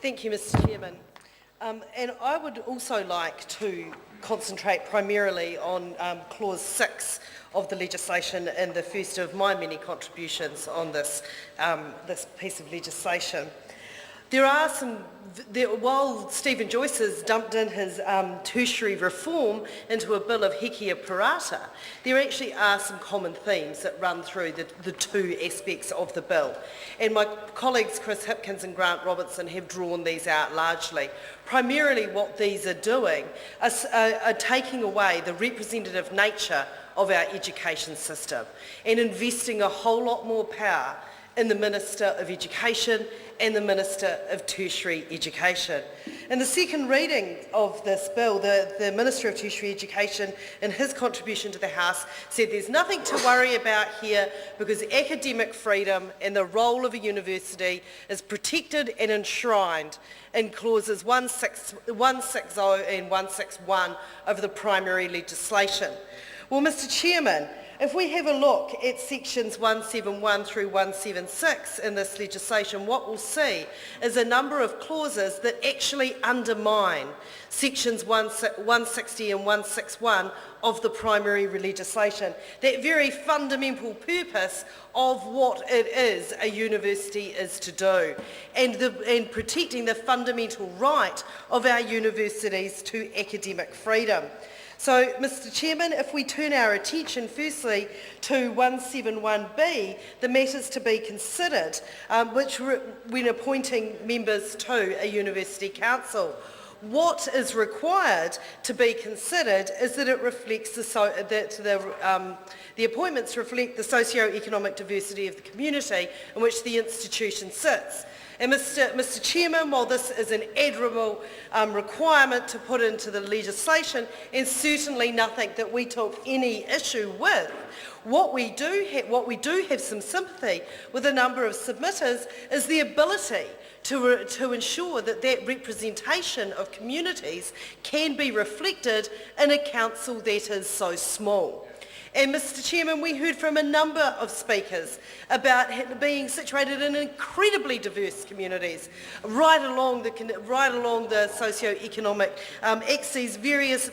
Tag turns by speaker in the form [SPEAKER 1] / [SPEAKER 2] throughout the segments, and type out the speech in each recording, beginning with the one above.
[SPEAKER 1] Thank you, Mr. Chairman. And I would also like to concentrate primarily on Clause 6 of the legislation and the first of my many contributions on this piece of legislation. While Stephen Joyce has dumped in his tertiary reform into a bill of Hekia Parata, there actually are some common themes that run through the two aspects of the bill. And my colleagues Chris Hipkins and Grant Robertson have drawn these out largely. Primarily what these are doing are taking away the representative nature of our education system and investing a whole lot more power in the Minister of Education and the Minister of Tertiary Education. In the second reading of this bill, the Minister of Tertiary Education, in his contribution to the House, said there's nothing to worry about here because academic freedom and the role of a university is protected and enshrined in clauses 160 and 161 of the primary legislation. Well, Mr. Chairman, if we have a look at sections 171 through 176 in this legislation, what we'll see is a number of clauses that actually undermine sections 160 and 161 of the primary legislation, that very fundamental purpose of what it is a university is to do, and protecting the fundamental right of our universities to academic freedom. So, Mr. Chairman, if we turn our attention firstly to 171B, the matters to be considered, when appointing members to a university council. What is required to be considered is that it reflects the appointments reflect the socio-economic diversity of the community in which the institution sits. And Mr. Chairman, while this is an admirable requirement to put into the legislation, and certainly nothing that we took any issue with, what we do have some sympathy with a number of submitters is the ability to ensure that that representation of communities can be reflected in a council that is so small. And Mr. Chairman, we heard from a number of speakers about being situated in incredibly diverse communities, right along the socio-economic axes, various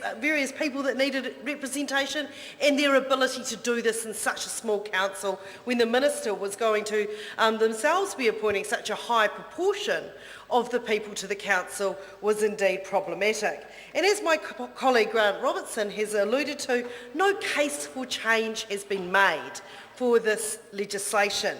[SPEAKER 1] people that needed representation, and their ability to do this in such a small council when the Minister was going to themselves be appointing such a high proportion of the people to the council was indeed problematic. And as my colleague Grant Robertson has alluded to, no case for change has been made for this legislation.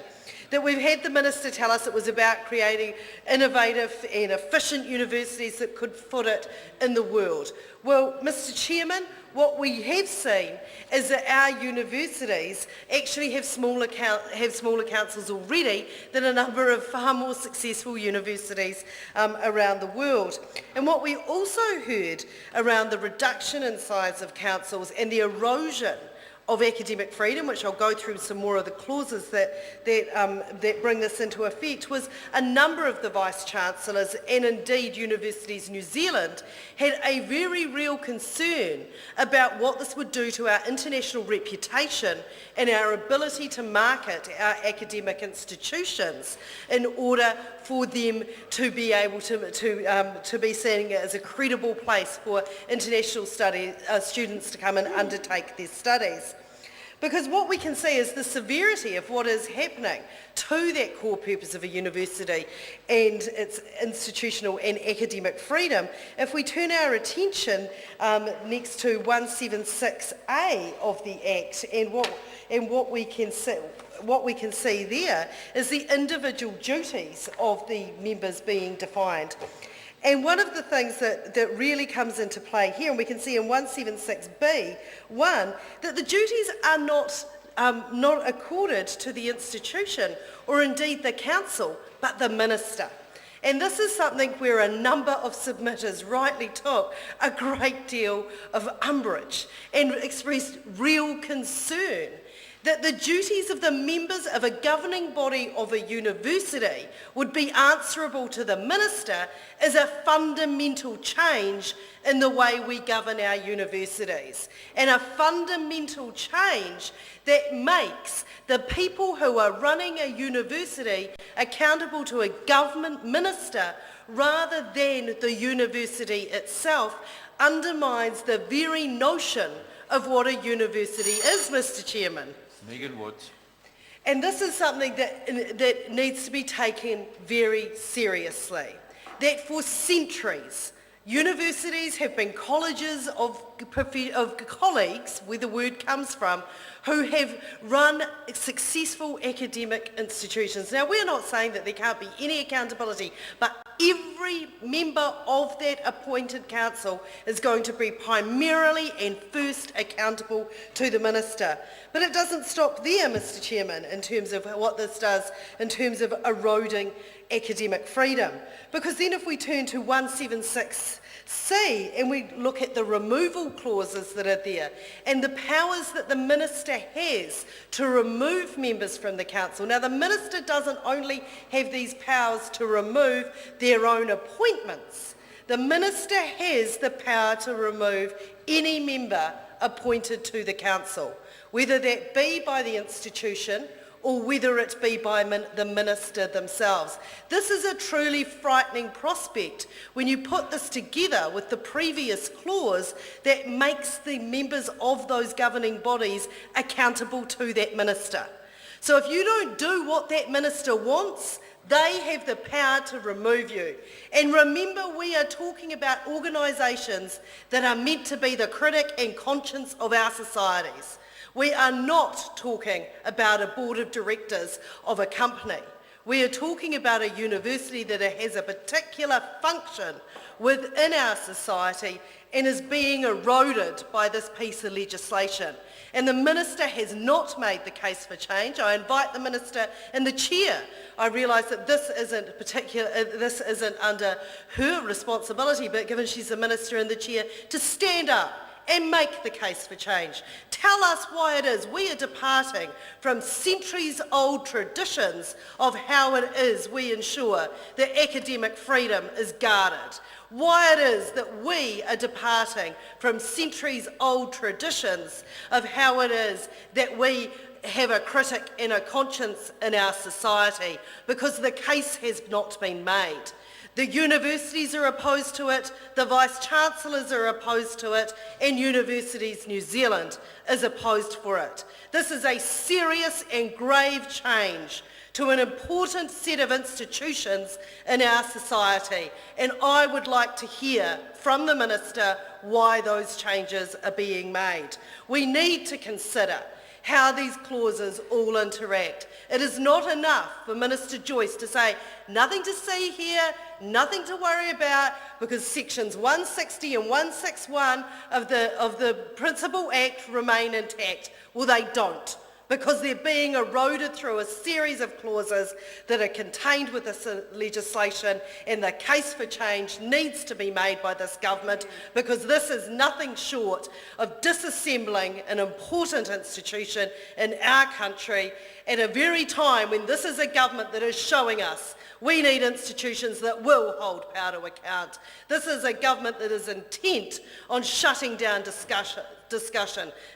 [SPEAKER 1] That we've had the Minister tell us it was about creating innovative and efficient universities that could foot it in the world. Well, Mr. Chairman, what we have seen is that our universities actually have smaller councils already than a number of far more successful universities around the world. And what we also heard around the reduction in size of councils and the erosion of academic freedom, which I'll go through some more of the clauses that bring this into effect, was a number of the Vice-Chancellors and indeed Universities New Zealand had a very real concern about what this would do to our international reputation and our ability to market our academic institutions in order for them to be able to be seen as a credible place for international students to come and undertake their studies. Because what we can see is the severity of what is happening to that core purpose of a university and its institutional and academic freedom. If we turn our attention next to 176A of the Act, and what we can see there is the individual duties of the members being defined. And one of the things that really comes into play here, and we can see in 176B, that the duties are not accorded to the institution or indeed the council, but the Minister. And this is something where a number of submitters rightly took a great deal of umbrage and expressed real concern that the duties of the members of a governing body of a university would be answerable to the minister is a fundamental change in the way we govern our universities, and a fundamental change that makes the people who are running a university accountable to a government minister rather than the university itself, undermines the very notion of what a university is, Mr. Chairman.
[SPEAKER 2] Megan Woods.
[SPEAKER 1] And this is something that needs to be taken very seriously. That for centuries, universities have been colleges of colleagues, where the word comes from, who have run successful academic institutions. Now, we're not saying that there can't be any accountability, but every member of that appointed council is going to be primarily and first accountable to the minister. But it doesn't stop there, Mr. Chairman, in terms of what this does in terms of eroding academic freedom. Because then if we turn to 176C and we look at the removal clauses that are there and the powers that the minister has to remove members from the council. Now, the minister doesn't only have these powers to remove their own appointments. The minister has the power to remove any member appointed to the council, whether that be by the institution or whether it be by the minister themselves. This is a truly frightening prospect when you put this together with the previous clause that makes the members of those governing bodies accountable to that minister. So if you don't do what that minister wants, they have the power to remove you. And remember, we are talking about organisations that are meant to be the critic and conscience of our societies. We are not talking about a board of directors of a company. We are talking about a university that has a particular function within our society and is being eroded by this piece of legislation. And the minister has not made the case for change. I invite the minister and the chair. I realise that this isn't under her responsibility, but given she's the minister and the chair, to stand up and make the case for change. Tell us why it is we are departing from centuries-old traditions of how it is we ensure that academic freedom is guarded. Why it is that we are departing from centuries-old traditions of how it is that we have a critic and a conscience in our society, because the case has not been made. The universities are opposed to it, the Vice-Chancellors are opposed to it, and Universities New Zealand is opposed for it. This is a serious and grave change to an important set of institutions in our society, and I would like to hear from the Minister why those changes are being made. We need to consider how these clauses all interact. It is not enough for Minister Joyce to say, nothing to see here, nothing to worry about, because sections 160 and 161 of the Principal Act remain intact. Well, they don't, because they're being eroded through a series of clauses that are contained with this legislation, and the case for change needs to be made by this government, because this is nothing short of disassembling an important institution in our country at a very time when this is a government that is showing us we need institutions that will hold power to account. This is a government that is intent on shutting down discussion.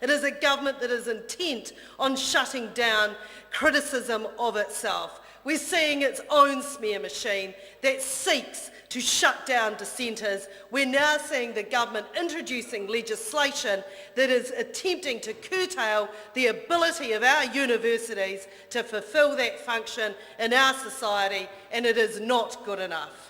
[SPEAKER 1] It is a government that is intent on shutting down criticism of itself. We're seeing its own smear machine that seeks to shut down dissenters. We're now seeing the government introducing legislation that is attempting to curtail the ability of our universities to fulfil that function in our society, and it is not good enough.